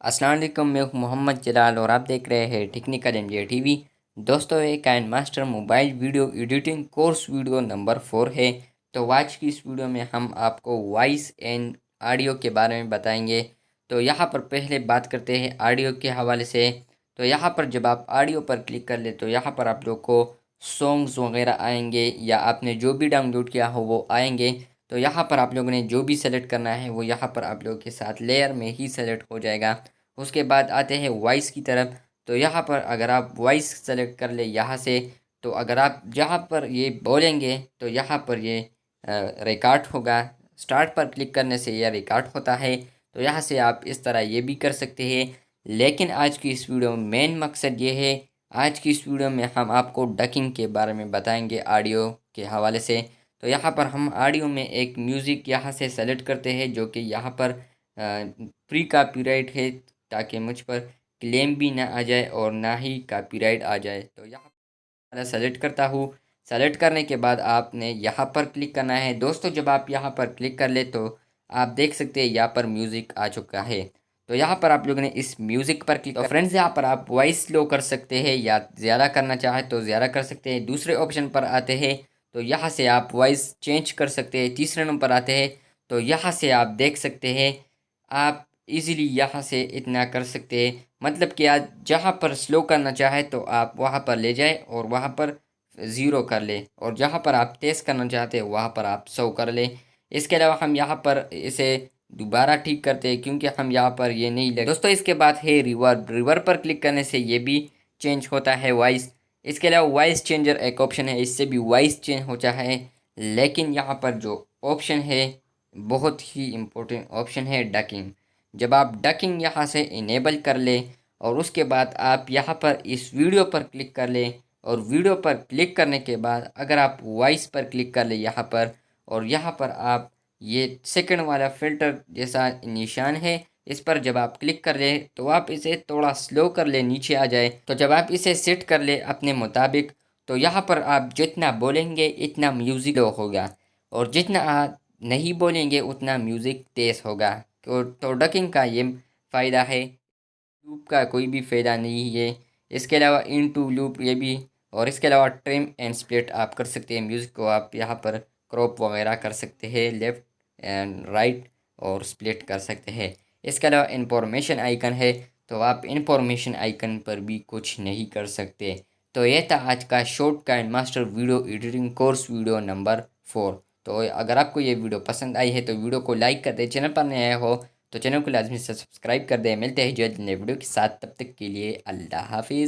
अस्सलाम वालेकुम, मैं हूं मोहम्मद जलाल और आप देख रहे हैं टेक्निकल इंडिया टीवी। दोस्तों, ये KineMaster mobile video editing course video number 4 है। तो आज की इस वीडियो में हम आपको वॉइस एंड ऑडियो के बारे में बताएंगे। तो यहाँ पर पहले बात करते हैं ऑडियो के हवाले से। तो यहाँ पर जब आप ऑडियो पर क्लिक कर ले तो यहाँ पर आप लोग को सॉन्ग्स वगैरह आएंगे या आपने जो भी डाउनलोड किया हो वो आएंगे। तो यहाँ पर आप लोगों ने जो भी सेलेक्ट करना है वो यहाँ पर आप लोगों के साथ लेयर में ही सेलेक्ट हो जाएगा। उसके बाद आते हैं वॉइस की तरफ। तो यहाँ पर अगर आप वॉइस सेलेक्ट कर ले यहाँ से, तो अगर आप जहाँ पर ये बोलेंगे तो यहाँ पर ये रिकॉर्ड होगा। स्टार्ट पर क्लिक करने से यह रिकॉर्ड होता है। तो यहाँ से आप इस तरह ये भी कर सकते हैं। लेकिन आज की इस वीडियो में मेन मकसद ये है, आज की इस वीडियो में हम आपको डकिंग के बारे में बताएंगे ऑडियो के हवाले से। तो यहाँ पर हम ऑडियो में एक म्यूज़िक यहाँ से सेलेक्ट करते हैं जो कि यहाँ पर फ्री कॉपीराइट है, ताकि मुझ पर क्लेम भी ना आ जाए और ना ही कॉपीराइट आ जाए। तो यहाँ पर सेलेक्ट करता हूँ। सेलेक्ट करने के बाद आपने यहाँ पर क्लिक करना है। दोस्तों, जब आप यहाँ पर क्लिक कर ले तो आप देख सकते हैं यहाँ पर म्यूज़िक आ चुका है। तो यहाँ पर आप लोगों ने इस म्यूज़िक पर क्लिक, तो फ्रेंड्स यहाँ पर आप वॉइस लो कर सकते हैं या ज़्यादा करना चाहे तो ज़्यादा कर सकते हैं। दूसरे ऑप्शन पर आते हैं तो यहाँ से आप वॉइस चेंज कर सकते हैं। तीसरे नंबर आते हैं तो यहाँ से आप देख सकते हैं, आप इजीली यहाँ से इतना कर सकते हैं। मतलब कि आज जहाँ पर स्लो करना चाहे तो आप वहाँ पर ले जाए और वहाँ पर ज़ीरो कर ले, और जहाँ पर आप तेज़ करना चाहते हैं वहाँ पर आप 100 कर ले। इसके अलावा हम यहाँ पर इसे दोबारा ठीक करते हैं क्योंकि हम यहाँ पर ये नहीं लगे। दोस्तों, इसके बाद है रिवर्ब। रिवर्ब पर क्लिक करने से ये भी चेंज होता है वॉइस। इसके अलावा वॉइस चेंजर एक ऑप्शन है, इससे भी वॉइस चेंज होता है। लेकिन यहाँ पर जो ऑप्शन है, बहुत ही इम्पोर्टेंट ऑप्शन है डकिंग। जब आप डकिंग यहाँ से इनेबल कर ले और उसके बाद आप यहाँ पर इस वीडियो पर क्लिक कर ले, और वीडियो पर क्लिक करने के बाद अगर आप वॉइस पर क्लिक कर ले यहाँ पर, और यहाँ पर आप ये सेकंड वाला फ़िल्टर जैसा निशान है, इस पर जब आप क्लिक कर ले तो आप इसे थोड़ा स्लो कर ले, नीचे आ जाए। तो जब आप इसे सेट कर ले अपने मुताबिक, तो यहाँ पर आप जितना बोलेंगे इतना म्यूज़िक लो होगा, और जितना आप नहीं बोलेंगे उतना म्यूज़िक तेज़ होगा। तो डकिंग का ये फ़ायदा है, लूप का कोई भी फ़ायदा नहीं है। इसके अलावा इन टू लूप ये भी, और इसके अलावा ट्रिम एंड स्प्लिट आप कर सकते हैं। म्यूज़िक को आप यहाँ पर क्रॉप वगैरह कर सकते हैं, लेफ़्ट एंड राइट, और स्प्लिट कर सकते हैं। इसके अलावा इंफॉर्मेशन आइकन है, तो आप इंफॉर्मेशन आइकन पर भी कुछ नहीं कर सकते। तो ये था आज का short kind master video editing course video number 4। तो अगर आपको ये वीडियो पसंद आई है तो वीडियो को लाइक कर दें। चैनल पर नए आए हो तो चैनल को लाजमी से सब्सक्राइब कर दें। मिलते हैं जल्द नए वीडियो के साथ, तब तक के लिए अल्लाह हाफिज़।